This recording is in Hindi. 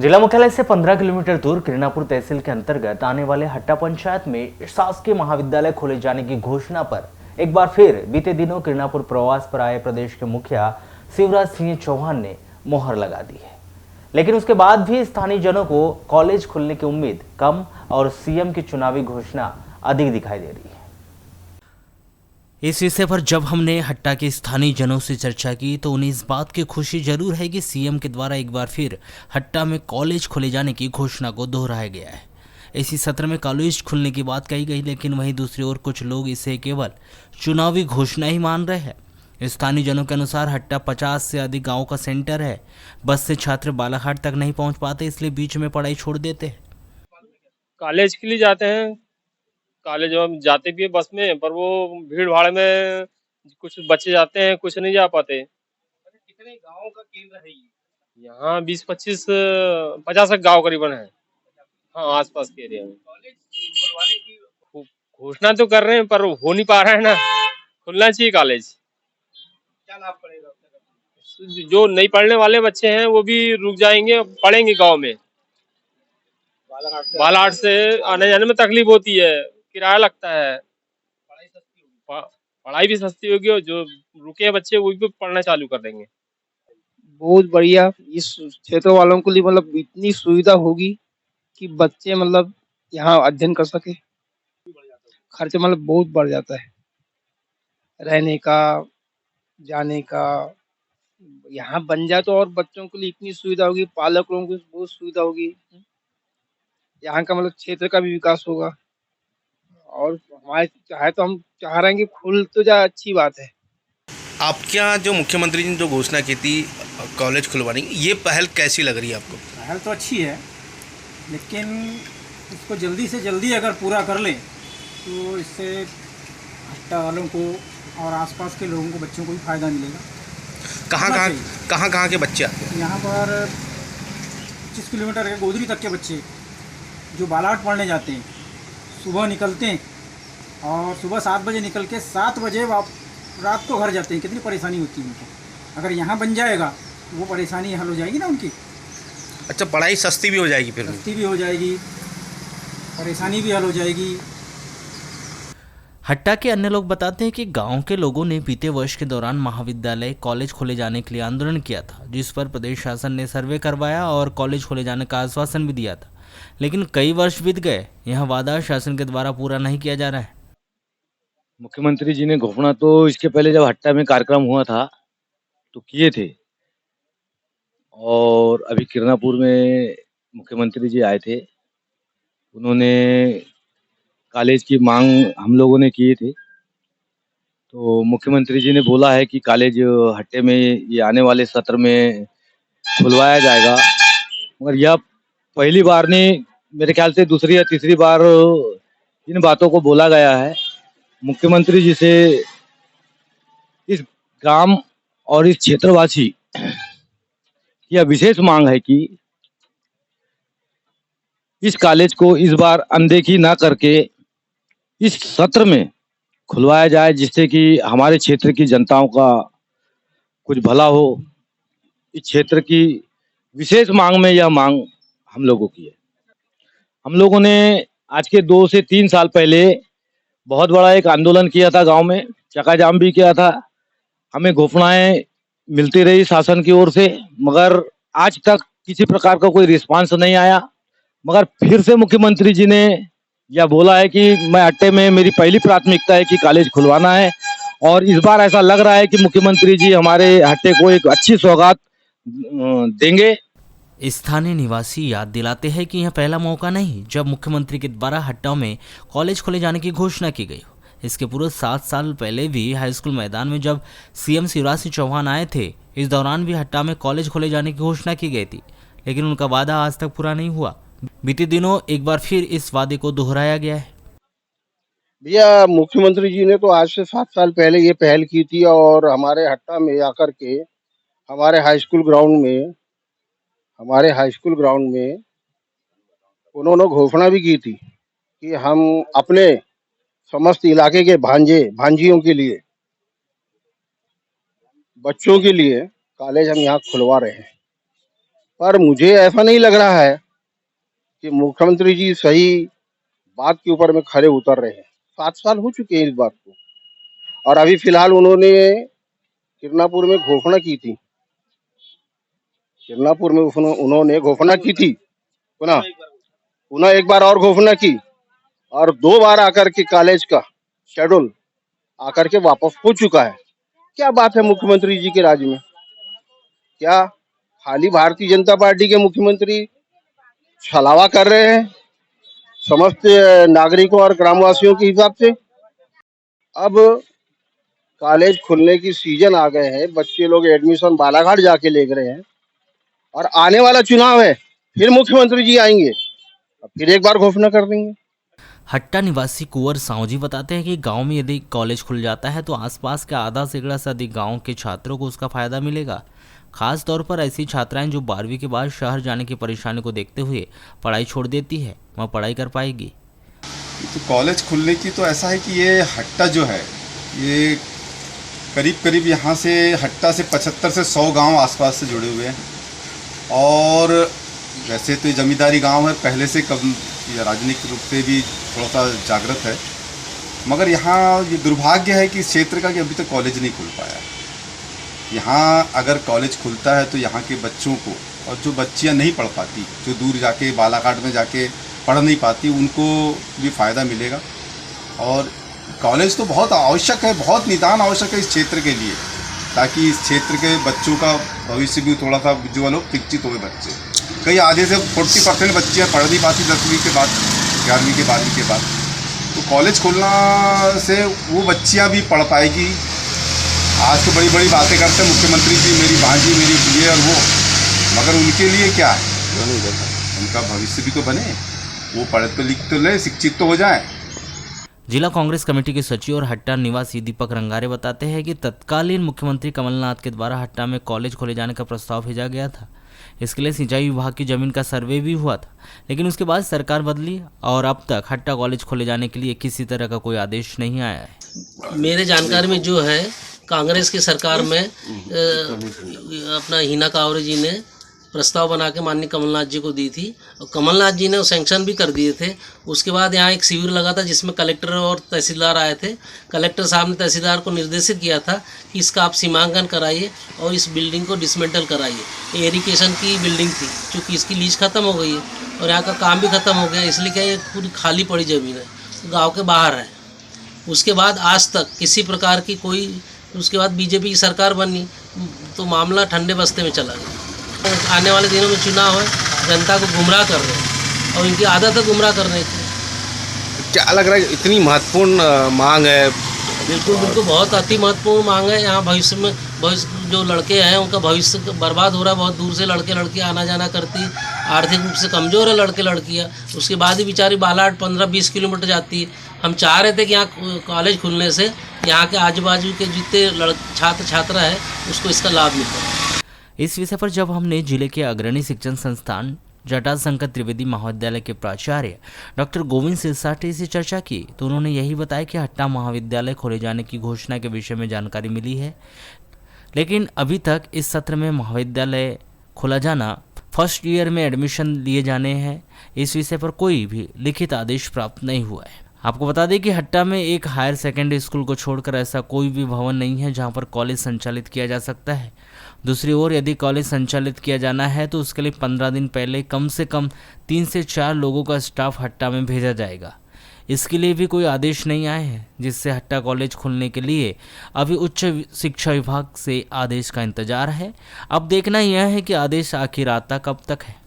जिला मुख्यालय से 15 किलोमीटर दूर किरणापुर तहसील के अंतर्गत आने वाले हट्टा पंचायत में शासकीय महाविद्यालय खोले जाने की घोषणा पर एक बार फिर बीते दिनों किरणापुर प्रवास पर आए प्रदेश के मुखिया शिवराज सिंह चौहान ने मोहर लगा दी है। लेकिन उसके बाद भी स्थानीय जनों को कॉलेज खुलने की उम्मीद कम और सीएम की चुनावी घोषणा अधिक दिखाई दे रही है। इस विषय पर जब हमने हट्टा के स्थानीय जनों से चर्चा की तो उन्हें इस बात की खुशी जरूर है कि सीएम के द्वारा एक बार फिर हट्टा में कॉलेज खोले जाने की घोषणा को दोहराया गया है। इसी सत्र में कॉलेज खुलने की बात कही गई, लेकिन वहीं दूसरी ओर कुछ लोग इसे केवल चुनावी घोषणा ही मान रहे हैं। स्थानीय जनों के अनुसार हट्टा 50 से अधिक गाँव का सेंटर है। बस से छात्र बालाघाट तक नहीं पहुँच पाते, इसलिए बीच में पढ़ाई छोड़ देते हैं। कॉलेज के लिए जाते हैं, कॉलेज हम जाते भी है बस में, पर वो भीड़ भाड़ में कुछ बच्चे जाते हैं, कुछ नहीं जा पाते। कितने गांवों का केंद्र है ये? यहाँ 20-25 50 गांव करीबन है। हाँ, आसपास के एरिया में कॉलेज खुलवाने की घोषणा तो कर रहे हैं, पर हो नहीं पा रहा है ना। खुलना चाहिए कॉलेज। क्या लाभ पड़ेगा उससे? जो नहीं पढ़ने वाले बच्चे हैं वो भी रुक जाएंगे, पढ़ेंगे गांव में। बालाघाट से आने जाने में तकलीफ होती है, किराया लगता है। पढ़ाई सस्ती होगी। पढ़ाई भी सस्ती होगी और जो रुके हैं बच्चे वो भी पढ़ना चालू कर देंगे। बहुत बढ़िया। इस क्षेत्र वालों के लिए मतलब इतनी सुविधा होगी कि बच्चे मतलब यहाँ अध्ययन कर सके। खर्च मतलब बहुत बढ़ जाता है, रहने का, जाने का। यहाँ बन जाए तो और बच्चों के लिए इतनी सुविधा होगी, पालक लोगों को बहुत सुविधा होगी। यहाँ का मतलब क्षेत्र का भी विकास होगा और हमारे चाहे तो हम चाह रहे हैं कि खुल तो जाए, अच्छी बात है। आपके यहाँ जो मुख्यमंत्री जी ने जो घोषणा की थी कॉलेज खुलवाने की, ये पहल कैसी लग रही है आपको? पहल तो अच्छी है, लेकिन इसको जल्दी से जल्दी अगर पूरा कर लें तो इससे हट्टा वालों को और आसपास के लोगों को, बच्चों को भी फ़ायदा मिलेगा। कहाँ के बच्चे आते हैं? यहाँ पर 25 किलोमीटर के गोदरी तक के बच्चे जो बालाघाट पढ़ने जाते हैं, सुबह निकलते हैं और सुबह 7 बजे निकल के 7 बजे रात को घर जाते हैं। कितनी परेशानी होती है उनको। अगर यहाँ बन जाएगा तो वो परेशानी हल हो जाएगी ना उनकी। अच्छा, पढ़ाई सस्ती भी हो जाएगी, फिर सस्ती भी हो जाएगी, परेशानी भी हल हो जाएगी। हट्टा के अन्य लोग बताते हैं कि गांव के लोगों ने बीते वर्ष के दौरान महाविद्यालय कॉलेज खोले जाने के लिए आंदोलन किया था, जिस पर प्रदेश शासन ने सर्वे करवाया और कॉलेज खोले जाने का आश्वासन भी दिया था। लेकिन कई वर्ष बीत गए, यह वादा शासन के द्वारा पूरा नहीं किया जा रहा है। मुख्यमंत्री जी ने घोषणा तो इसके पहले जब हट्टा में कार्यक्रम हुआ था तो किए थे, और अभी किरणापुर में मुख्यमंत्री जी आए थे, उन्होंने कॉलेज की मांग हम लोगों ने किए थे। तो मुख्यमंत्री जी ने बोला है कि कॉलेज हट्टे में ये आने वाले सत्र में खुलवाया जाएगा, मगर यह पहली बार नहीं, मेरे ख्याल से दूसरी या तीसरी बार इन बातों को बोला गया है। मुख्यमंत्री जी से इस ग्राम और इस क्षेत्रवासी की यह विशेष मांग है कि इस कॉलेज को इस बार अनदेखी ना करके इस सत्र में खुलवाया जाए, जिससे कि हमारे क्षेत्र की जनताओं का कुछ भला हो। इस क्षेत्र की विशेष मांग में यह मांग हम लोगों की है। हम लोगों ने आज के 2 से 3 साल पहले बहुत बड़ा एक आंदोलन किया था, गांव में चक्का जाम भी किया था। हमें घोषणाएं मिलती रही शासन की ओर से, मगर आज तक किसी प्रकार का कोई रिस्पांस नहीं आया। मगर फिर से मुख्यमंत्री जी ने यह बोला है कि मैं हट्टे में, मेरी पहली प्राथमिकता है कि कॉलेज खुलवाना है, और इस बार ऐसा लग रहा है कि मुख्यमंत्री जी हमारे हट्टे को एक अच्छी सौगात देंगे। स्थानीय निवासी याद दिलाते हैं कि यह पहला मौका नहीं जब मुख्यमंत्री के द्वारा हट्टा में कॉलेज खोले जाने की घोषणा की गई हो। इसके पूर्व 7 साल पहले भी हाई स्कूल मैदान में जब सीएम शिवराज सिंह चौहान आए थे, इस दौरान भी हट्टा में कॉलेज खोले जाने की घोषणा की गई थी, लेकिन उनका वादा आज तक पूरा नहीं हुआ। बीते दिनों एक बार फिर इस वादे को दोहराया गया है। भैया, मुख्यमंत्री जी ने तो आज से 7 साल पहले ये पहल की थी और हमारे हट्टा में आकर के हमारे हाई स्कूल ग्राउंड में उन्होंने घोषणा भी की थी कि हम अपने समस्त इलाके के भांजियों के लिए, बच्चों के लिए कॉलेज हम यहाँ खुलवा रहे हैं। पर मुझे ऐसा नहीं लग रहा है कि मुख्यमंत्री जी सही बात के ऊपर में खरे उतर रहे हैं। 7 साल हो चुके हैं इस बात को, और अभी फिलहाल उन्होंने किरनापुर में घोषणा की थी। किरनापुर में उन्होंने घोषणा की थी, पुनः पुनः एक बार और घोषणा की, और 2 बार आकर के कॉलेज का शेड्यूल आकर के वापस हो चुका है। क्या बात है मुख्यमंत्री जी के राज में? क्या खाली भारतीय जनता पार्टी के मुख्यमंत्री छलावा कर रहे हैं समस्त नागरिकों और ग्रामवासियों के हिसाब से? अब कॉलेज खुलने की सीजन आ गए हैं, बच्चे लोग एडमिशन बालाघाट जाके ले रहे हैं, और आने वाला चुनाव है, फिर मुख्यमंत्री जी आएंगे, अब फिर एक बार घोषणा कर देंगे। हट्टा निवासी कुंवर सावजी बताते हैं कि गांव में यदि कॉलेज खुल जाता है तो आसपास के आधा सैकड़ा से अधिक गांव के छात्रों को उसका फायदा मिलेगा। खास तौर पर ऐसी छात्राएं जो 12वीं के बाद शहर जाने की परेशानी को देखते हुए पढ़ाई छोड़ देती है, वह पढ़ाई कर पाएगी। तो कॉलेज खुलने की तो ऐसा है कि ये हट्टा जो है ये करीब करीब यहाँ से हट्टा से 75 से 100 गांव आसपास से जुड़े हुए हैं, और वैसे तो ये जमींदारी गांव है, पहले से कम राजनीतिक रूप से भी थोड़ा सा जागृत है, मगर यहाँ ये दुर्भाग्य है कि इस क्षेत्र का कि अभी तक कॉलेज नहीं खुल पाया। यहाँ अगर कॉलेज खुलता है तो यहाँ के बच्चों को, और जो बच्चियाँ नहीं पढ़ पाती, जो दूर जाके बालाघाट में जाके पढ़ नहीं पाती, उनको भी फ़ायदा मिलेगा। और कॉलेज तो बहुत आवश्यक है, बहुत निदान आवश्यक है इस क्षेत्र के लिए, ताकि इस क्षेत्र के बच्चों का भविष्य भी थोड़ा सा उज्ज्वल हो, शिक्षित हुए बच्चे। कई आधे से 40% बच्चियाँ पढ़ नहीं पाती 10वीं के बाद, 11वीं के 12वीं के बाद। तो कॉलेज खोलना से वो बच्चियाँ भी पढ़ पाएगी। आज तो बड़ी बड़ी बातें करते हैं मुख्यमंत्री जी, मेरी भांजी, मेरी ये और वो, मगर उनके लिए क्या है, उनका भविष्य भी तो बने, वो पढ़ तो लिख तो ले, शिक्षित तो हो जाए। जिला कांग्रेस कमेटी के सचिव और हट्टा निवासी दीपक रंगारे बताते हैं कि तत्कालीन मुख्यमंत्री कमलनाथ के द्वारा हट्टा में कॉलेज खोले जाने का प्रस्ताव भेजा गया था। इसके लिए सिंचाई विभाग की जमीन का सर्वे भी हुआ था, लेकिन उसके बाद सरकार बदली और अब तक हट्टा कॉलेज खोले जाने के लिए किसी तरह का कोई आदेश नहीं आया है। मेरे जानकारी में जो है कांग्रेस की सरकार में अपना हिना कांवरे जी ने प्रस्ताव बना के माननीय कमलनाथ जी को दी थी, और कमलनाथ जी ने वो सैंक्शन भी कर दिए थे। उसके बाद यहाँ एक शिविर लगा था जिसमें कलेक्टर और तहसीलदार आए थे। कलेक्टर साहब ने तहसीलदार को निर्देशित किया था कि इसका आप सीमांकन कराइए और इस बिल्डिंग को डिसमेंटल कराइए। ये इरिगेशन की बिल्डिंग थी, क्योंकि इसकी लीज ख़त्म हो गई है और यहाँ का काम भी ख़त्म हो गया, इसलिए क्या ये पूरी खाली पड़ी ज़मीन है, गाँव के बाहर है। उसके बाद आज तक किसी प्रकार की कोई, उसके बाद बीजेपी की सरकार बनी तो मामला ठंडे बस्ते में चला गया। आने वाले दिनों में चुनाव है, जनता को गुमराह कर रहे हैं और इनकी आदत है गुमराह करने की। क्या लग रहा है इतनी महत्वपूर्ण मांग है? बिल्कुल बिल्कुल, बहुत अति महत्वपूर्ण मांग है। यहाँ भविष्य जो लड़के हैं उनका भविष्य बर्बाद हो रहा है। बहुत दूर से लड़के आना जाना करती, आर्थिक रूप से कमज़ोर है लड़के लड़कियाँ, उसके बाद ही बेचारी बालाघाट 15-20 किलोमीटर जाती है। हम चाह रहे थे कि यहाँ कॉलेज खुलने से यहाँ के आजू बाजू के जितने छात्र छात्रा है उसको इसका लाभ मिलता है। इस विषय पर जब हमने जिले के अग्रणी शिक्षण संस्थान जटाशंकर त्रिवेदी महाविद्यालय के प्राचार्य डॉक्टर गोविंद सिरसाटे से चर्चा की तो उन्होंने यही बताया कि हट्टा महाविद्यालय खोले जाने की घोषणा के विषय में जानकारी मिली है, लेकिन अभी तक इस सत्र में महाविद्यालय खोला जाना, फर्स्ट ईयर में एडमिशन लिए जाने हैं, इस विषय पर कोई भी लिखित आदेश प्राप्त नहीं हुआ है। आपको बता दें कि हट्टा में एक हायर सेकेंडरी स्कूल को छोड़कर ऐसा कोई भी भवन नहीं है जहां पर कॉलेज संचालित किया जा सकता है। दूसरी ओर यदि कॉलेज संचालित किया जाना है तो उसके लिए 15 दिन पहले कम से कम 3 से 4 लोगों का स्टाफ हट्टा में भेजा जाएगा। इसके लिए भी कोई आदेश नहीं आए हैं, जिससे हट्टा कॉलेज खुलने के लिए अभी उच्च शिक्षा विभाग से आदेश का इंतजार है। अब देखना यह है कि आदेश आखिर आता कब तक है।